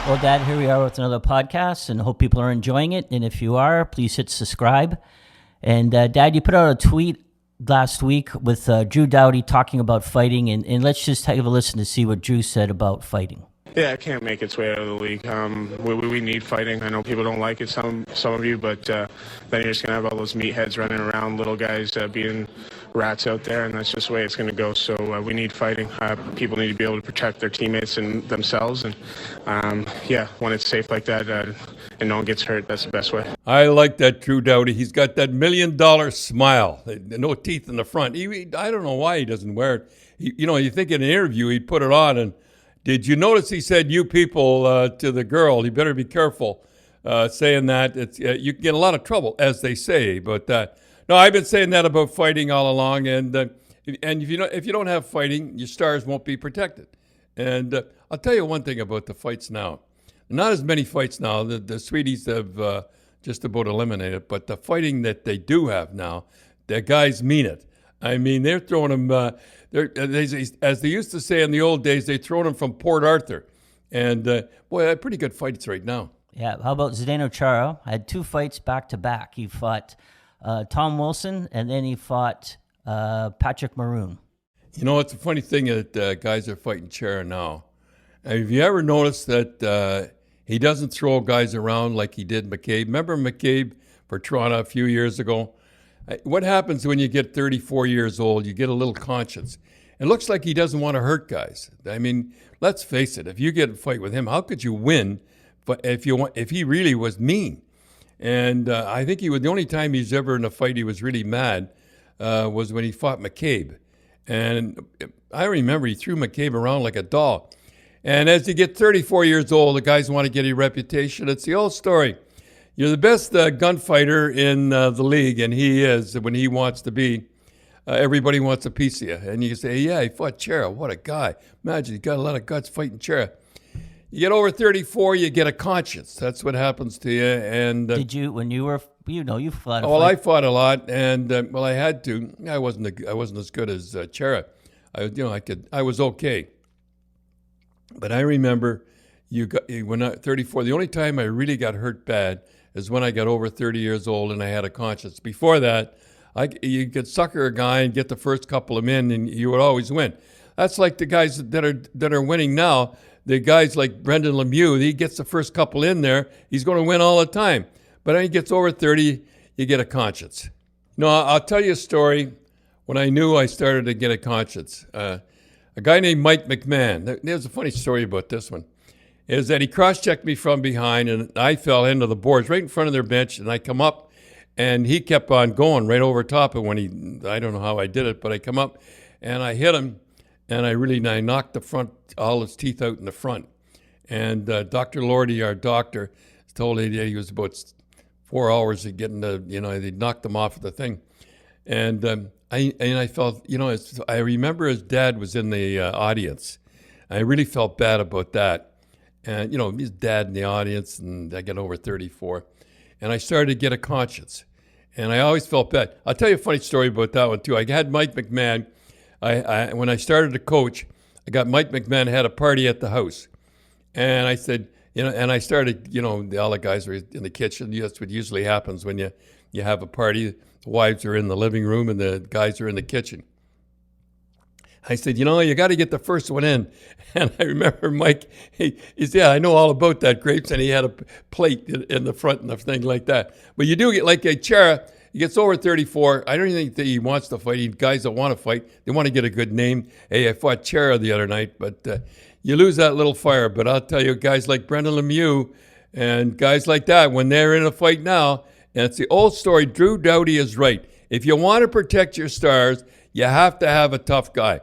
Well, Dad, here we are with another podcast, and I hope people are enjoying it. And if you are, please hit subscribe. And Dad, you put out a tweet last week with Drew Doughty talking about fighting, and let's just have a listen to see what Drew said about fighting. Yeah, it can't make its way out of the league. We need fighting. I know people don't like it, some of you, but then you're just going to have all those meatheads running around, little guys being rats out there, and that's just the way it's going to go. So we need fighting. People need to be able to protect their teammates and themselves, and when it's safe like that and no one gets hurt, that's the best way. I like that Drew Doughty. He's got that $1 million smile, no teeth in the front. I don't know why he doesn't wear it. You think in an interview he'd put it on, and did you notice he said, "You people," to the girl? You better be careful saying that. You can get a lot of trouble, as they say. But no, I've been saying that about fighting all along. And if you don't have fighting, your stars won't be protected. And I'll tell you one thing about the fights now. Not as many fights now. The Sweeties have just about eliminated. But the fighting that they do have now, the guys mean it. I mean, they're throwing them. As they used to say in the old days, they throw them from Port Arthur. And, boy, pretty good fights right now. Yeah, how about Zdeno Chara? Had 2 fights back-to-back. He fought Tom Wilson, and then he fought Patrick Maroon. You know, it's a funny thing that guys are fighting Chara now. Have you ever noticed that he doesn't throw guys around like he did McCabe? Remember McCabe for Toronto a few years ago? What happens when you get 34 years old? You get a little conscience. It looks like he doesn't want to hurt guys. I mean, let's face it. If you get a fight with him, how could you win? But if he really was mean, and I think the only time he's ever in a fight he was really mad was when he fought McCabe, and I remember he threw McCabe around like a doll. And as you get 34 years old, the guys want to get a reputation. It's the old story. You're the best gunfighter in the league, and he is when he wants to be. Everybody wants a piece of you. And you say, yeah, he fought Chara. What a guy. Imagine he got a lot of guts fighting Chara. You get over 34, you get a conscience. That's what happens to you. And did you, when you were, you fought a fight? Well, I fought a lot, and I had to. I wasn't as good as Chara. I was okay. But I remember when I 34, the only time I really got hurt bad is when I got over 30 years old and I had a conscience. Before that, you could sucker a guy and get the first couple of men, and you would always win. That's like the guys that are winning now. The guys like Brendan Lemieux, he gets the first couple in there, he's going to win all the time. But when he gets over 30, you get a conscience. No, I'll tell you a story when I knew I started to get a conscience. A guy named Mike McMahon. There's a funny story about this one. Is that he cross-checked me from behind, and I fell into the boards right in front of their bench, and I come up, and he kept on going right over top. And when I don't know how I did it, but I come up, and I hit him, and I knocked all his teeth out in the front. And Dr. Lordy, our doctor, told me that he was about 4 hours of getting they knocked him off of the thing. And I felt, I remember his dad was in the audience. I really felt bad about that. And, his dad in the audience, and I get over 34. And I started to get a conscience. And I always felt bad. I'll tell you a funny story about that one, too. I had Mike McMahon. When I started to coach, I got Mike McMahon had a party at the house. And I said, and I started, all the guys were in the kitchen. That's what usually happens when you have a party. The wives are in the living room and the guys are in the kitchen. I said, you got to get the first one in. And I remember Mike, he said, yeah, I know all about that, Grapes. And he had a plate in the front and everything like that. But you do get like a Chara, he gets over 34. I don't think that he wants to fight. Guys that want to fight, they want to get a good name. Hey, I fought Chara the other night, but you lose that little fire. But I'll tell you, guys like Brendan Lemieux and guys like that, when they're in a fight now, and it's the old story, Drew Doughty is right. If you want to protect your stars, you have to have a tough guy.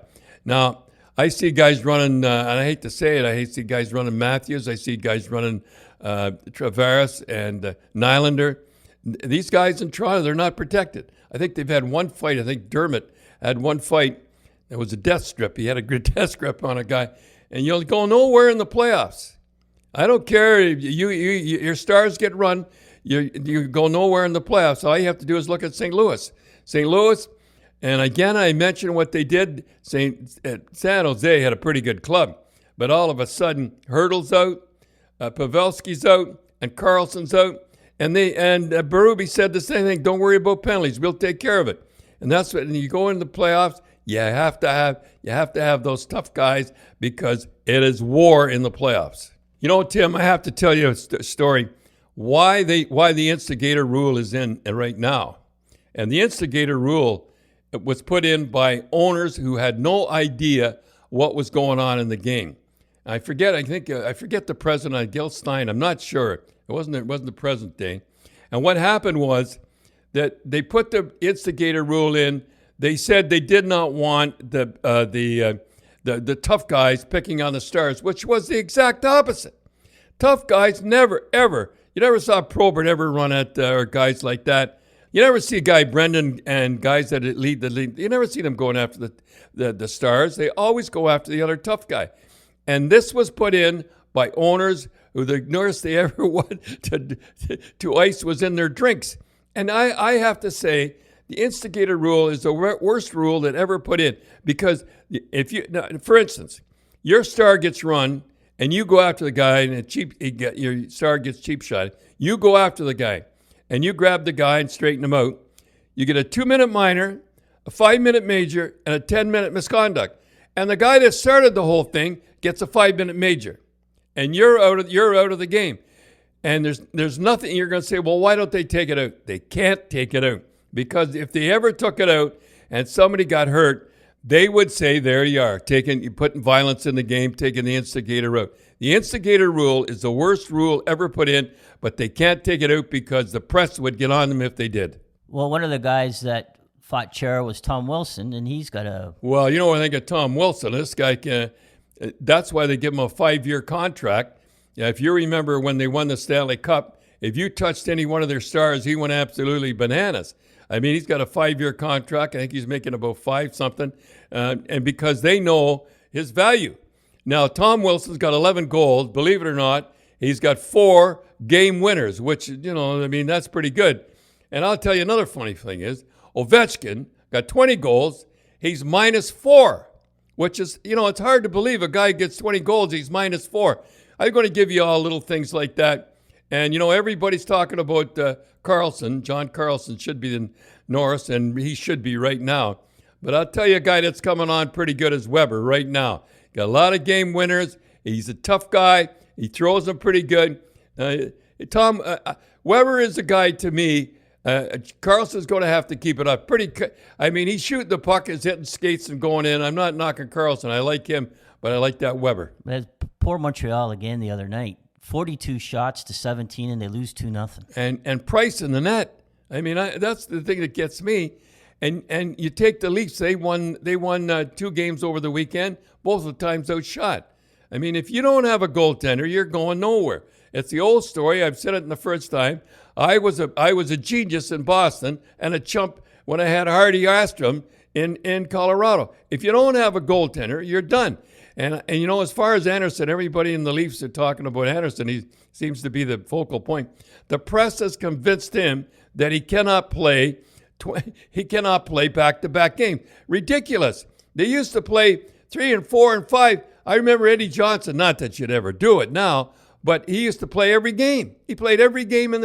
Now, I see guys running, and I hate to say it, I see guys running Matthews. I see guys running Tavares and Nylander. These guys in Toronto, they're not protected. I think they've had one fight. I think Dermott had one fight. It was a death strip. He had a good death grip on a guy. And you'll go nowhere in the playoffs. I don't care. Your stars get run. You go nowhere in the playoffs. All you have to do is look at St. Louis. St. Louis, and again, I mentioned what they did. San Jose had a pretty good club. But all of a sudden, Hurdle's out. Pavelski's out, and Carlson's out. And Berube said the same thing. Don't worry about penalties. We'll take care of it. And that's what. And you go into the playoffs. You have to have those tough guys because it is war in the playoffs. You know, Tim, I have to tell you a story. Why the instigator rule is in right now, and the instigator rule was put in by owners who had no idea what was going on in the game. I forget the president, Gil Stein. I'm not sure. It wasn't the present day. And what happened was that they put the instigator rule in. They said they did not want the tough guys picking on the stars, which was the exact opposite. Tough guys never, ever. You never saw Probert ever run at or guys like that. You never see a guy, Brendan, and guys that lead the league. You never see them going after the stars. They always go after the other tough guy. And this was put in by owners who the nearest they ever went to ice was in their drinks. And I have to say, the instigator rule is the worst rule that ever put in. Because if you, now, for instance, your star gets run and you go after the guy and your star gets cheap shot, you go after the guy and you grab the guy and straighten him out. You get a 2-minute minor, a 5-minute major, and a 10-minute misconduct. And the guy that started the whole thing gets a 5-minute major. And you're out of the game. And there's nothing you're going to say, well, why don't they take it out? They can't take it out. Because if they ever took it out and somebody got hurt, they would say, there you are, you're putting violence in the game, taking the instigator out. The instigator rule is the worst rule ever put in, but they can't take it out because the press would get on them if they did. Well, one of the guys that fought Chara was Tom Wilson, and he's got a... Well, you know what I think of Tom Wilson? This guy can... That's why they give him a 5-year contract. If you remember when they won the Stanley Cup, if you touched any one of their stars, he went absolutely bananas. I mean, he's got a 5-year contract. I think he's making about 5-something. And because they know his value. Now, Tom Wilson's got 11 goals. Believe it or not, he's got 4 game winners, which, that's pretty good. And I'll tell you another funny thing is, Ovechkin got 20 goals. He's -4, which is, it's hard to believe a guy gets 20 goals. He's -4. I'm going to give you all little things like that. And, everybody's talking about Carlson. John Carlson should be in Norris, and he should be right now. But I'll tell you a guy that's coming on pretty good is Weber right now. Got a lot of game winners. He's a tough guy. He throws them pretty good. Weber is a guy to me. Carlson's going to have to keep it up. He's shooting the puck, is hitting skates and going in. I'm not knocking Carlson. I like him, but I like that Weber. Poor Montreal again the other night. 42 shots to 17, and they lose 2-0. And Price in the net. That's the thing that gets me. And you take the Leafs. They won 2 games over the weekend, both the times outshot. If you don't have a goaltender, you're going nowhere. It's the old story. I've said it in the first time. I was a genius in Boston and a chump when I had Hardy Astrom in Colorado. If you don't have a goaltender, you're done. And as far as Anderson, everybody in the Leafs are talking about Anderson. He seems to be the focal point. The press has convinced him that he cannot play back-to-back games. Ridiculous. They used to play 3 and 4 and 5. I remember Eddie Johnson, not that you'd ever do it now, but he used to play every game. He played every game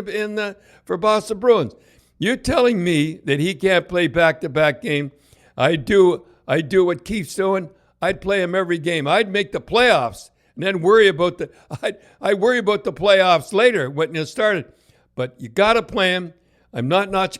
for Boston Bruins. You're telling me that he can't play back-to-back game? I do what Keith's doing. I'd play him every game. I'd make the playoffs and then worry about the playoffs later when it started. But you got to play him. I'm not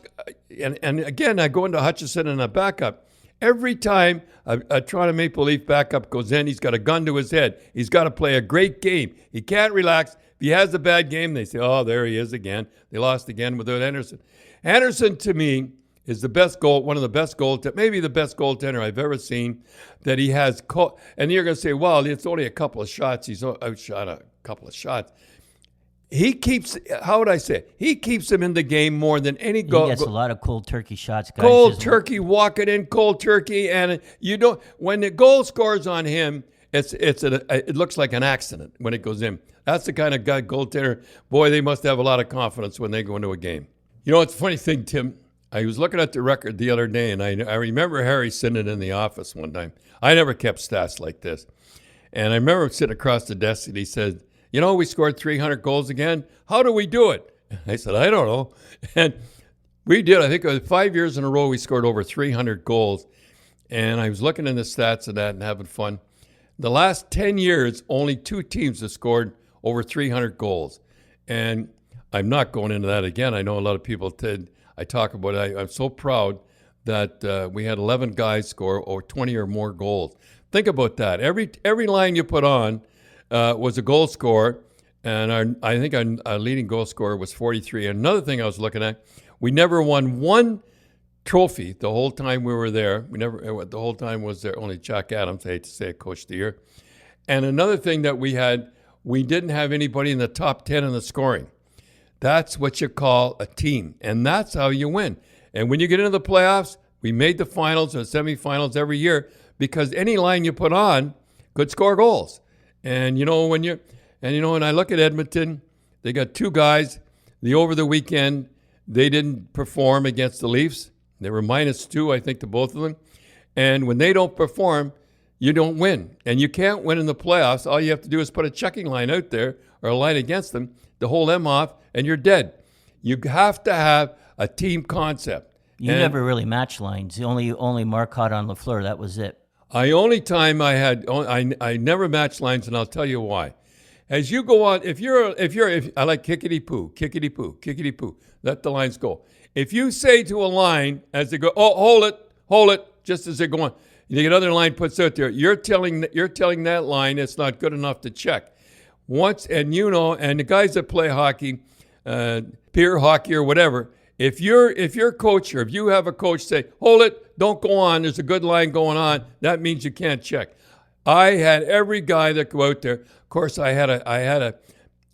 and again, I go into Hutchison and a backup. Every time a Toronto Maple Leaf backup goes in, he's got a gun to his head. He's got to play a great game. He can't relax. If he has a bad game, they say, oh, there he is again. They lost again without Anderson. Anderson, to me, is one of the best maybe the best goaltender I've ever seen. That he has, and you're going to say, well, it's only a couple of shots. He's outshot a couple of shots. He keeps, how would I say it? He keeps him in the game more than any goal. He gets a lot of cold turkey shots. Guys. Cold turkey, walking in cold turkey, and when the goal scores on him, it looks like an accident when it goes in. That's the kind of guy, goaltender. Boy, they must have a lot of confidence when they go into a game. It's a funny thing, Tim. I was looking at the record the other day, and I remember Harry sitting in the office one time. I never kept stats like this. And I remember sitting across the desk, and he said, we scored 300 goals again. How do we do it? I said, I don't know. And we did. I think it was 5 years in a row we scored over 300 goals. And I was looking in the stats of that and having fun. The last 10 years, only 2 teams have scored over 300 goals. And I'm not going into that again. I know a lot of people I talk about it. I'm so proud that we had 11 guys score over 20 or more goals. Think about that. Every line you put on was a goal scorer, and I think our leading goal scorer was 43. Another thing I was looking at, we never won one trophy the whole time we were there. The whole time was there only Jack Adams, I hate to say it, Coach of the Year. And another thing that we had, we didn't have anybody in the top 10 in the scoring. That's what you call a team, and that's how you win. And when you get into the playoffs, we made the finals or semifinals every year because any line you put on could score goals. And when I look at Edmonton, they got 2 guys. Over the weekend, they didn't perform against the Leafs. They were -2, I think, to both of them. And when they don't perform, you don't win. And you can't win in the playoffs. All you have to do is put a checking line out there or a line against them to hold them off, and you're dead. You have to have a team concept. You never really match lines. The only Marcotte on Lafleur, that was it. I never match lines, and I'll tell you why. As you go on, if I like kickity-poo, kickity-poo, kickity-poo, let the lines go. If you say to a line as they go, oh, hold it, just as they're going, you get another line puts out there, you're telling that line it's not good enough to check. And the guys that play hockey, peer hockey or whatever, if your coach or if you have a coach say, hold it, don't go on, there's a good line going on, that means you can't check. I had every guy that go out there. Of course, I had a,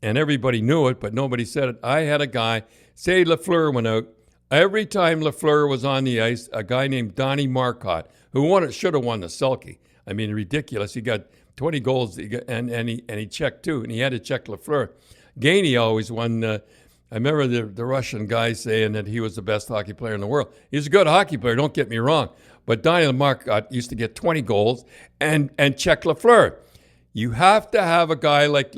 and everybody knew it, but nobody said it. I had a guy, say Lafleur went out. Every time Lafleur was on the ice, a guy named Donnie Marcotte, who should have won the Selke. I mean, ridiculous. He got 20 goals, and he checked too, and he had to check Lafleur. Gainey always won. I remember the Russian guy saying that he was the best hockey player in the world. He's a good hockey player, don't get me wrong. But Donnie Marcotte used to get 20 goals and check Lafleur. You have to have a guy like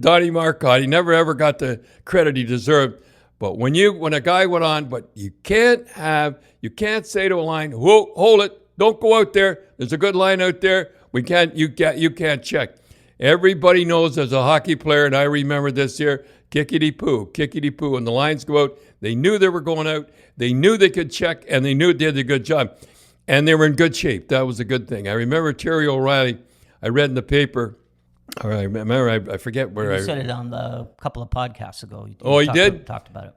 Doughty Marcotte. He never ever got the credit he deserved. But when a guy went on, but you can't say to a line, whoa, hold it, don't go out there. There's a good line out there. You can't check. Everybody knows as a hockey player, and I remember this year, kickity-poo. When the lines go out, they knew they were going out. They knew they could check, and they knew they did a good job. And they were in good shape. That was a good thing. I remember Terry O'Reilly, I read in the paper, or I remember, I forget where you said it on a couple of podcasts ago. He did? Talked about it.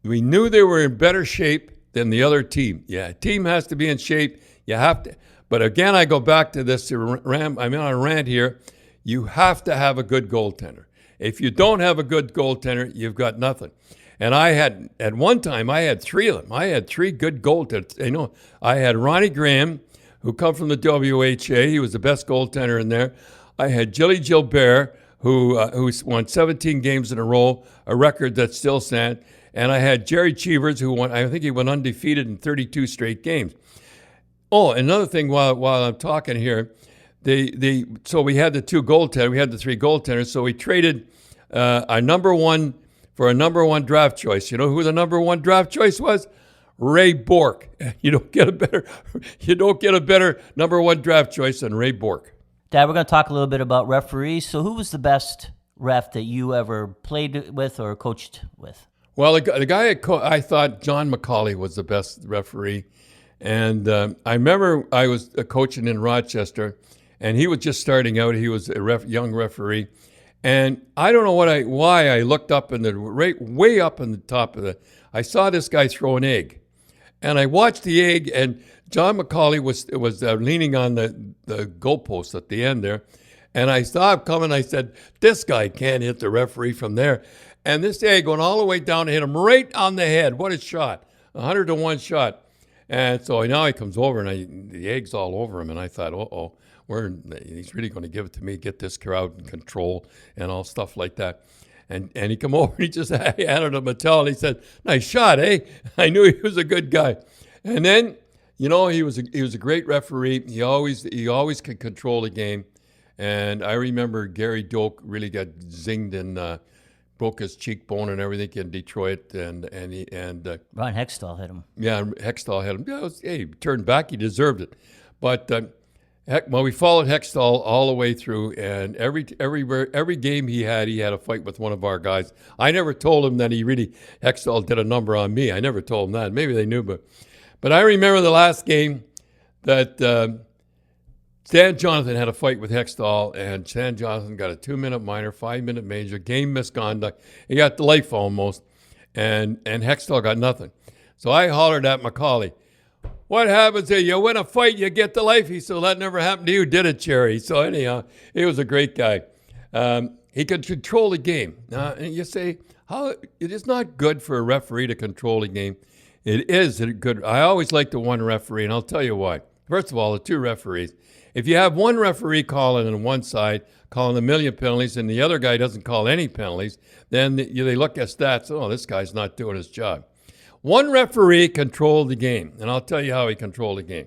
We knew they were in better shape than the other team. Yeah, a team has to be in shape. You have to. But again, I go back to this. I'm on a rant here. You have to have a good goaltender. If you don't have a good goaltender, you've got nothing. And at one time, I had 3 of them. I had 3 good goaltenders. I had Ronnie Graham, who come from the WHA. He was the best goaltender in there. I had Gilly Gilbert, who won 17 games in a row, a record that still stands. And I had Jerry Cheevers, who I think he went undefeated in 32 straight games. Oh, another thing while I'm talking here, so we had the 2 goaltenders, we had the 3 goaltenders, so we traded our number 1 for a number 1 draft choice. You know who the number 1 draft choice was? Ray Bourque. You don't get a better number 1 draft choice than Ray Bourque. Dad, we're going to talk a little bit about referees. So who was the best ref that you ever played with or coached with? Well, the guy I thought John McCauley was the best referee. And I remember I was coaching in Rochester, and he was just starting out. He was a young referee. And I don't know why I looked up way up in the top of I saw this guy throw an egg. And I watched the egg, and John McCauley was leaning on the goalpost at the end there. And I saw him coming. I said, this guy can't hit the referee from there. And this egg went all the way down and hit him right on the head. What a shot. 100-to-1 shot. And so now he comes over, and the egg's all over him. And I thought, he's really going to give it to me, get this crowd in control and all stuff like that. And he come over, and he just handed him a towel, and he said, nice shot, eh? I knew he was a good guy. And then, he was a great referee. He always could control the game. And I remember Gary Doak really got zinged and broke his cheekbone and everything in Detroit. And Ron Hextall hit him. Yeah, Hextall hit him. Yeah, he turned back. He deserved it. But we followed Hextall all the way through, and every game he had a fight with one of our guys. I never told him that Hextall did a number on me. I never told him that. Maybe they knew, but I remember the last game that Stan Jonathan had a fight with Hextall, and Stan Jonathan got a 2-minute minor, 5-minute major, game misconduct. He got the life almost, and Hextall got nothing. So I hollered at Macaulay, "What happens here? You win a fight, you get the life." He said, "Well, that never happened to you, did it, Cherry?" So anyhow, he was a great guy. He could control the game. And you say, how it is not good for a referee to control the game. It is good. I always like the one referee, and I'll tell you why. First of all, the two referees. If you have one referee calling on one side, calling a million penalties, and the other guy doesn't call any penalties, then they look at stats. Oh, this guy's not doing his job. One referee controlled the game, and I'll tell you how he controlled the game.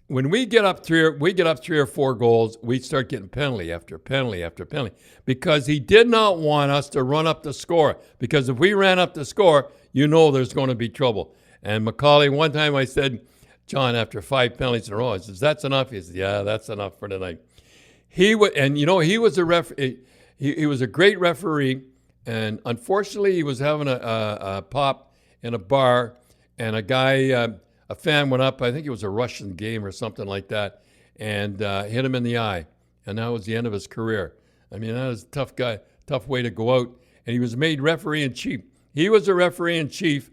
When we get up 3 or 4 goals, we start getting penalty after penalty after penalty because he did not want us to run up the score. Because if we ran up the score, there's going to be trouble. And Macaulay, one time I said, "John, after 5 penalties in a row," I says, "That's enough." He said, "Yeah, that's enough for tonight." He was a he was a great referee, and unfortunately, he was having a pop in a bar, and a guy, a fan went up. I think it was a Russian game or something like that, and hit him in the eye, and that was the end of his career. I mean, that was a tough way to go out, and he was made referee in chief. He was a referee in chief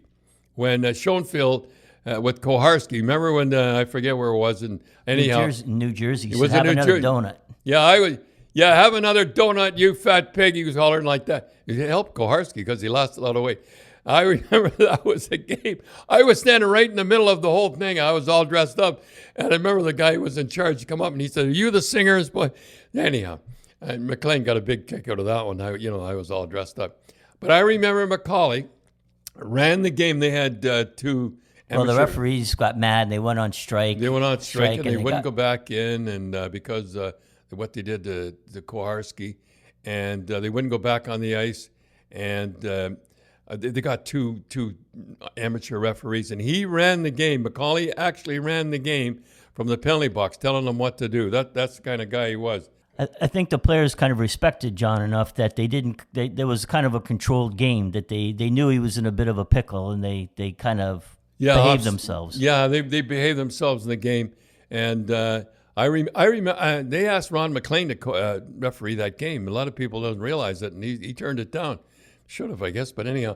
when Schoenfield. With Koharski. Remember when, I forget where it was, and anyhow. New Jersey. It was have another Jersey. Donut. Yeah, have another donut, you fat pig. He was hollering like that. It helped Koharski because he lost a lot of weight. I remember that was a game. I was standing right in the middle of the whole thing. I was all dressed up. And I remember the guy who was in charge to come up and he said, "Are you the singers, boy?" Anyhow, and McLean got a big kick out of that one. I was all dressed up. But I remember Macaulay ran the game. They had two. Well, the referees got mad. They went on strike. They went on strike, and they wouldn't go back in, and because what they did to Koharski, and they wouldn't go back on the ice, and they got two amateur referees, and he ran the game. Macaulay actually ran the game from the penalty box, telling them what to do. That's the kind of guy he was. I think the players kind of respected John enough that there was kind of a controlled game, that they knew he was in a bit of a pickle, and they kind of behaved themselves. Yeah, they behaved themselves in the game. And I remember they asked Ron McLean to referee that game. A lot of people don't realize it, and he turned it down. Should have, I guess, but anyhow,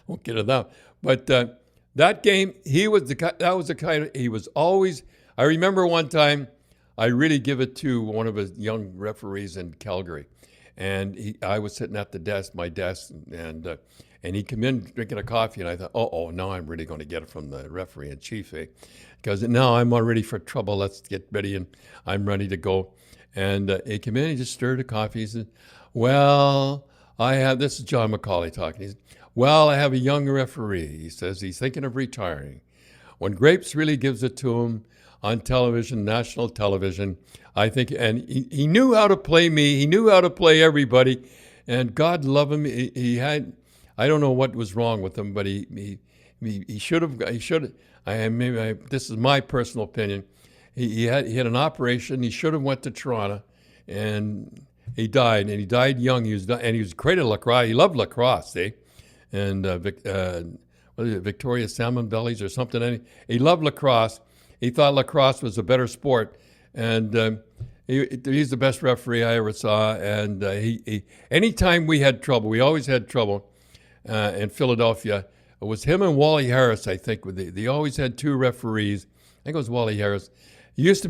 won't get it out. But that game, he was the kind. He was always. I remember one time, I really give it to one of his young referees in Calgary, and I was sitting at my desk, and he came in drinking a coffee, and I thought, oh, now I'm really going to get it from the referee in chief, because now I'm all ready for trouble. Let's get ready, and I'm ready to go. And he came in, he just stirred the coffee. He said, "Well, this is John Macaulay talking. He said, "Well, I have a young referee." He says he's thinking of retiring. When Grapes really gives it to him on television, national television, I think, and he knew how to play me. He knew how to play everybody, and God love him. He had. I don't know what was wrong with him, but he should have. This is my personal opinion. He had an operation. He should have went to Toronto, and he died. And he died young. He was great at lacrosse. He loved lacrosse, And what is it, Victoria Salmon Bellies or something? He loved lacrosse. He thought lacrosse was a better sport, and he's the best referee I ever saw. And anytime we had trouble, we always had trouble. In Philadelphia, it was him and Wally Harris. I think they always had two referees. I think it was Wally Harris. It used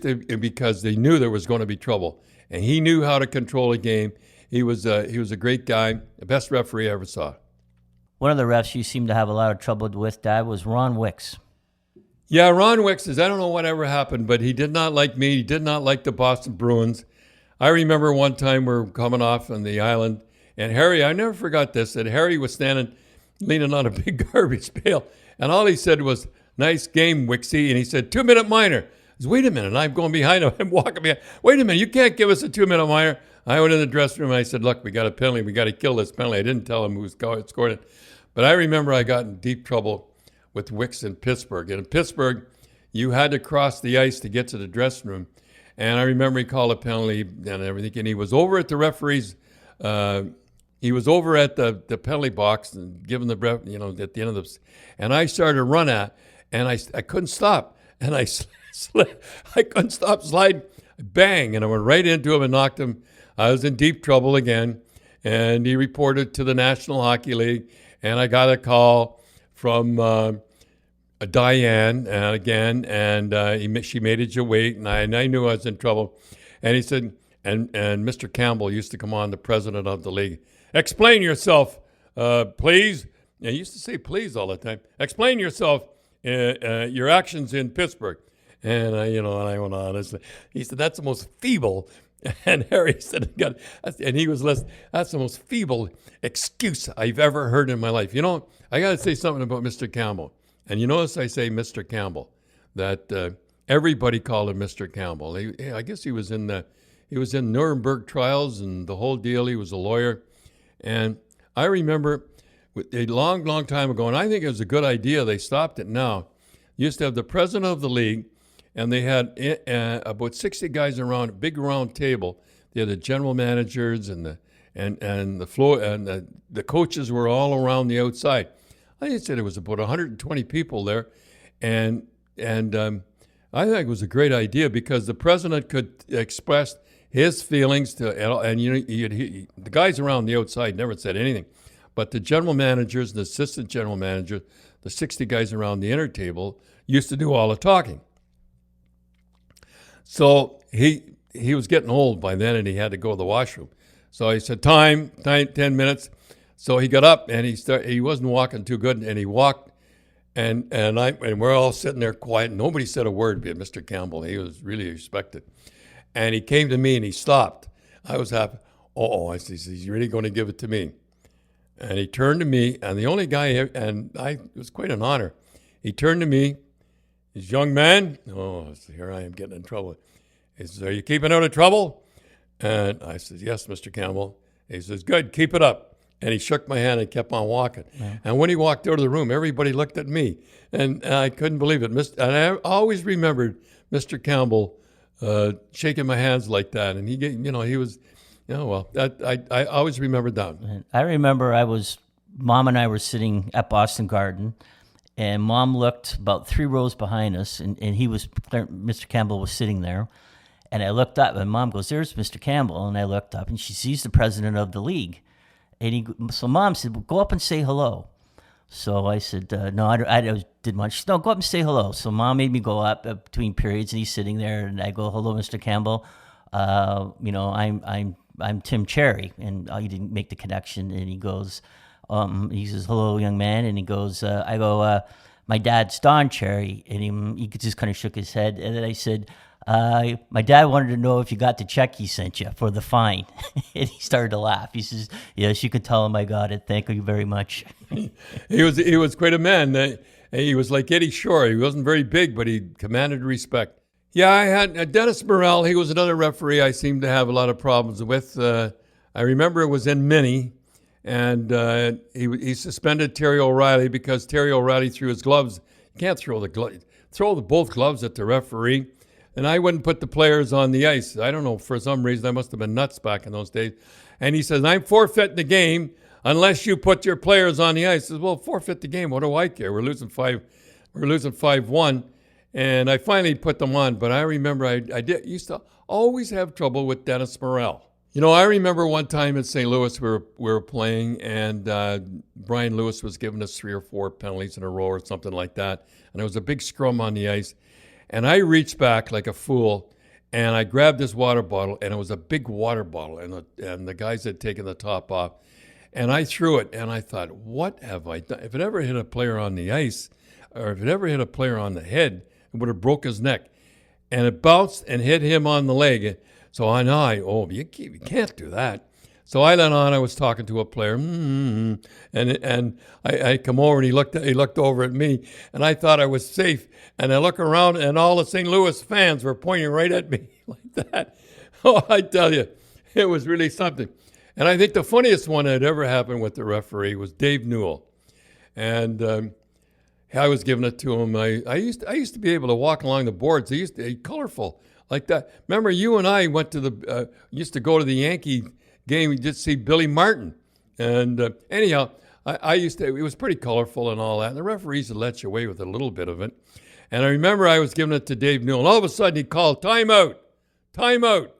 to because they knew there was going to be trouble, and he knew how to control a game. He was a great guy, the best referee I ever saw. One of the refs you seemed to have a lot of trouble with, Dad, was Ron Wicks. Yeah, Ron Wicks I don't know whatever happened, but he did not like me. He did not like the Boston Bruins. I remember one time we're coming off on the island. And Harry, I never forgot this, that Harry was leaning on a big garbage pail. And all he said was, "Nice game, Wixie." And he said, 2-minute minor. says, wait a minute. And I'm going behind him. I'm walking behind. Wait a minute. You can't give us a 2-minute minor. I went in the dressing room and I said, look, we got a penalty. We got to kill this penalty. I didn't tell him who scored it. But I remember I got in deep trouble with Wicks in Pittsburgh. And in Pittsburgh, you had to cross the ice to get to the dressing room. And I remember he called a penalty and everything. And he was over at the referee's, he was over at the penalty box and giving the, at the end of the, and I started to run at, and I couldn't stop. And I couldn't stop sliding. Bang, and I went right into him and knocked him. I was in deep trouble again. And he reported to the National Hockey League. And I got a call from Diane and she made you wait, and I knew I was in trouble. And he said, and Mr. Campbell used to come on, the president of the league. Explain yourself, please. And he used to say please all the time. Explain yourself, your actions in Pittsburgh. And I went on. He said, that's the most feeble. And Harry said, and he was less, that's the most feeble excuse I've ever heard in my life. I got to say something about Mr. Campbell. And you notice I say Mr. Campbell, that everybody called him Mr. Campbell. I guess he was in Nuremberg trials and the whole deal. He was a lawyer. And I remember a long, long time ago, and I think it was a good idea. They stopped it now. You used to have the president of the league, and they had about 60 guys around a big round table. They had the general managers and the floor, and the coaches were all around the outside. I think said it was about 120 people there, and I think it was a great idea because the president could express his feelings to, and the guys around the outside never said anything, but the general managers and the assistant general managers, the 60 guys around the inner table, used to do all the talking. So he was getting old by then, and he had to go to the washroom. So I said, time, 10 minutes. So he got up, and he wasn't walking too good, and he walked, and we're all sitting there quiet. Nobody said a word but Mr. Campbell. He was really respected. And he came to me, and he stopped. I was happy. I said, he's really going to give it to me. And he turned to me, and the only guy, and it was quite an honor. He turned to me, this young man. Here I am getting in trouble. He says, are you keeping out of trouble? And I said, yes, Mr. Campbell. He says, good, keep it up. And he shook my hand and kept on walking. Yeah. And when he walked out of the room, everybody looked at me. And I couldn't believe it. And I always remembered Mr. Campbell shaking my hands like that. And he was, I always remembered that. I remember Mom and I were sitting at Boston Garden, and Mom looked about 3 rows behind us, and Mr. Campbell was sitting there. And I looked up, and Mom goes, there's Mr. Campbell. And I looked up, and she sees the president of the league. So Mom said, well, go up and say hello. So I said, no, I did much. She said, no, go up and say hello. So Mom made me go up between periods, and he's sitting there, and I go, hello, Mr. Campbell. I'm Tim Cherry, and he didn't make the connection. And he goes, he says, hello, young man. And he goes, I go, my dad's Don Cherry. And he just kind of shook his head. And then I said, my dad wanted to know if you got the check he sent you for the fine. And he started to laugh. He says, yes, you could tell him I got it. Thank you very much. He was quite a man. He was like Eddie Shore. He wasn't very big, but he commanded respect. Yeah, I had Dennis Morrell. He was another referee I seemed to have a lot of problems with. I remember it was in Minnie, and he suspended Terry O'Reilly because Terry O'Reilly threw his gloves. You can't throw both gloves at the referee. And I wouldn't put the players on the ice. I don't know, for some reason, I must have been nuts back in those days. And he says, I'm forfeiting the game unless you put your players on the ice. I says, well, forfeit the game. What do I care? We're losing 5-1. And I finally put them on. But I remember I used to always have trouble with Dennis Morrell. I remember one time in St. Louis we were playing, and Brian Lewis was giving us 3 or 4 penalties in a row or something like that. And there was a big scrum on the ice. And I reached back like a fool, and I grabbed this water bottle, and it was a big water bottle, and the guys had taken the top off. And I threw it, and I thought, what have I done? If it ever hit a player on the ice, or if it ever hit a player on the head, it would have broke his neck. And it bounced and hit him on the leg. So you can't do that. So I let on I was talking to a player, and I come over and he looked over at me, and I thought I was safe. And I look around, and all the St. Louis fans were pointing right at me like that. Oh, I tell you, it was really something. And I think the funniest one that ever happened with the referee was Dave Newell, and I was giving it to him. I used to be able to walk along the boards. They used to be colorful like that. Remember, you and I went to used to go to the Yankee game. We did see Billy Martin, and anyhow, I used to. It was pretty colorful and all that. And the referees would let you away with a little bit of it. And I remember I was giving it to Dave Newell, and all of a sudden he called timeout, timeout,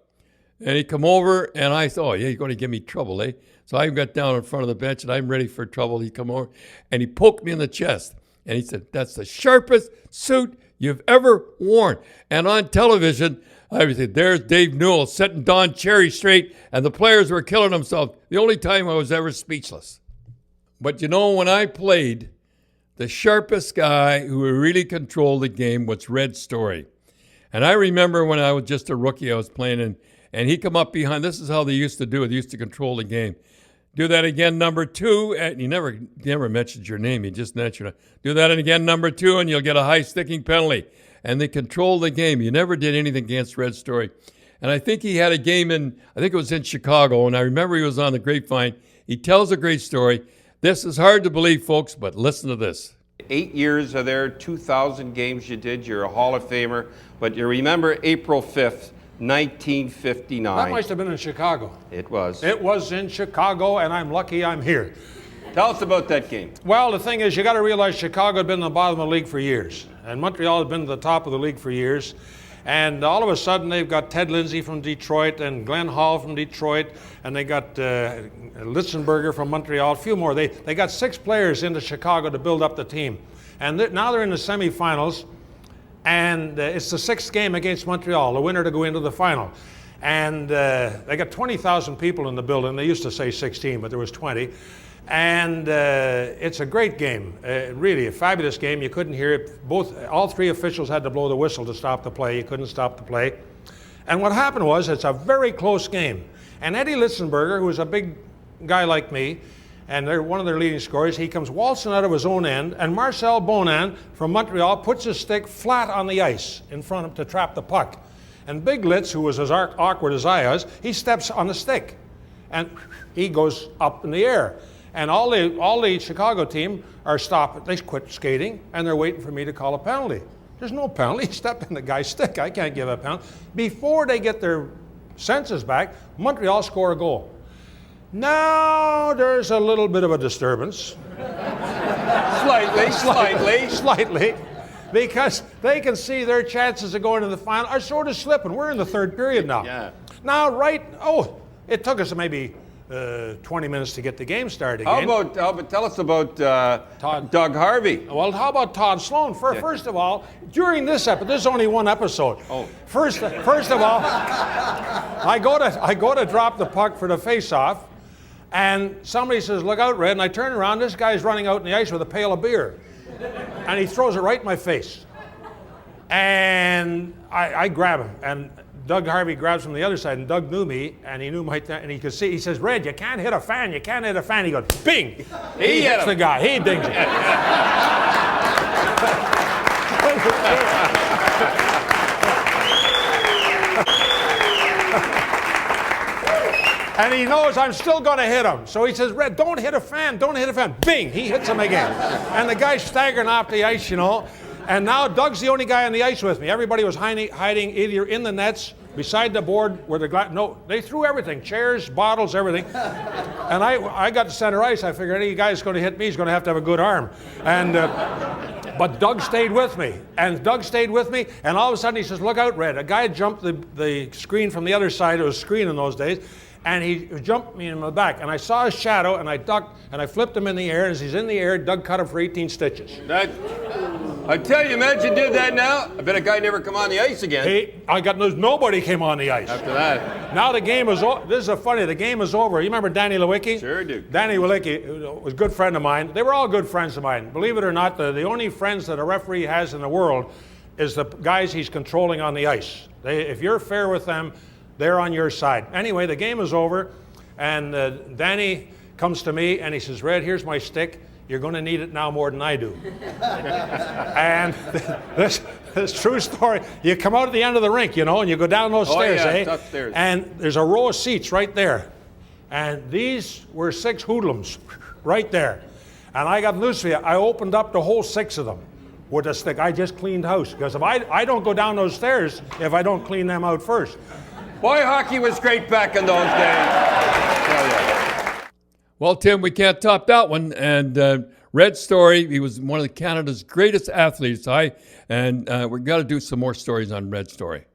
and he come over, and I thought, oh yeah, you're going to give me trouble, eh? So I got down in front of the bench, and I'm ready for trouble. He come over, and he poked me in the chest, and he said, "That's the sharpest suit you've ever worn." And on television, I said, "There's Dave Newell setting Don Cherry straight," and the players were killing themselves. The only time I was ever speechless. But you know, when I played, the sharpest guy who really controlled the game was Red Story. And I remember when I was just a rookie, I was playing, and he come up behind. This is how they used to do it. They used to control the game. Do that again, number 2. And he never mentioned your name. He just mentioned it. Do that again, number 2, and you'll get a high sticking penalty. And they controlled the game. You never did anything against Red Story. And I think he had a game I think it was in Chicago, and I remember he was on the Grapevine. He tells a great story. This is hard to believe, folks, but listen to this. 8 years of there, 2,000 games you did. You're a Hall of Famer. But you remember April 5th, 1959. That must have been in Chicago. It was. It was in Chicago, and I'm lucky I'm here. Tell us about that game. Well, the thing is, you got to realize Chicago had been in the bottom of the league for years, and Montreal had been at the top of the league for years. And all of a sudden, they've got Ted Lindsay from Detroit and Glenn Hall from Detroit, and they got Litzenberger from Montreal, a few more. They got 6 players into Chicago to build up the team. And now they're in the semifinals, and it's the 6th game against Montreal, the winner to go into the final. And they got 20,000 people in the building. They used to say 16, but there was 20. And it's a great game, really a fabulous game. You couldn't hear it. All 3 officials had to blow the whistle to stop the play. You couldn't stop the play. And what happened was, it's a very close game. And Eddie Litzenberger, who was a big guy like me, and they're one of their leading scorers, he comes waltzing out of his own end, and Marcel Bonin from Montreal puts his stick flat on the ice in front of him to trap the puck. And Big Litz, who was as awkward as I was, he steps on the stick, and he goes up in the air. And all the Chicago team are stopped. They quit skating, and they're waiting for me to call a penalty. There's no penalty. He stepped in the guy's stick. I can't give a penalty. Before they get their senses back, Montreal score a goal. Now there's a little bit of a disturbance. Slightly. Because they can see their chances of going to the final are sort of slipping. We're in the 3rd period now. Yeah. Now, it took us maybe 20 minutes to get the game started again. Tell us about Doug Harvey. Well, how about Todd Sloan? First of all, during this episode, there's only one episode. Oh. First of all, I go to drop the puck for the face-off, and somebody says, "Look out, Red!" And I turn around. This guy's running out in the ice with a pail of beer, and he throws it right in my face. And I grab him, and Doug Harvey grabs from the other side, and Doug knew me, and he knew and he could see. He says, "Red, you can't hit a fan. You can't hit a fan." He goes, bing! He hits the guy. He dings it. And he knows I'm still going to hit him. So he says, "Red, don't hit a fan. Don't hit a fan." Bing! He hits him again. And the guy's staggering off the ice, you know. And now Doug's the only guy on the ice with me. Everybody was hiding either in the nets, beside the board where the glass. No, they threw everything, chairs, bottles, everything. And I got to center ice. I figured any guy's going to hit me, he's going to have a good arm. And but Doug stayed with me. And all of a sudden he says, "Look out, Red." A guy jumped the screen from the other side. It was a screen in those days. And he jumped me in the back. And I saw his shadow, and I ducked, and I flipped him in the air. And as he's in the air, Doug cut him for 18 stitches. I tell you, imagine did that now. I bet a guy never come on the ice again. Nobody came on the ice. After that. Now the game is over. This is funny. The game is over. You remember Danny Lewicki? Sure do. Danny Lewicki was a good friend of mine. They were all good friends of mine. Believe it or not, the only friends that a referee has in the world is the guys he's controlling on the ice. If you're fair with them, they're on your side. Anyway, the game is over. And Danny comes to me and he says, Red, here's my stick. You're going to need it now more than I do. And this true story. You come out at the end of the rink, you know, and you go down those stairs, yeah, eh? tough stairs. And there's a row of seats right there. And these were 6 hoodlums right there. And I got news for you. I opened up the whole 6 of them with a stick. I just cleaned house. Because if I don't go down those stairs if I don't clean them out first. Boy, hockey was great back in those days. Tell ya. Well, Tim, we can't top that one. And Red Story, he was one of Canada's greatest athletes. We've got to do some more stories on Red Story.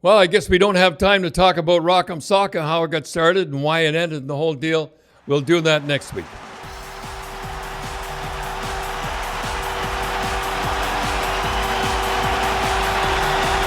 Well, I guess we don't have time to talk about Rock'em Sock'em, how it got started and why it ended and the whole deal. We'll do that next week.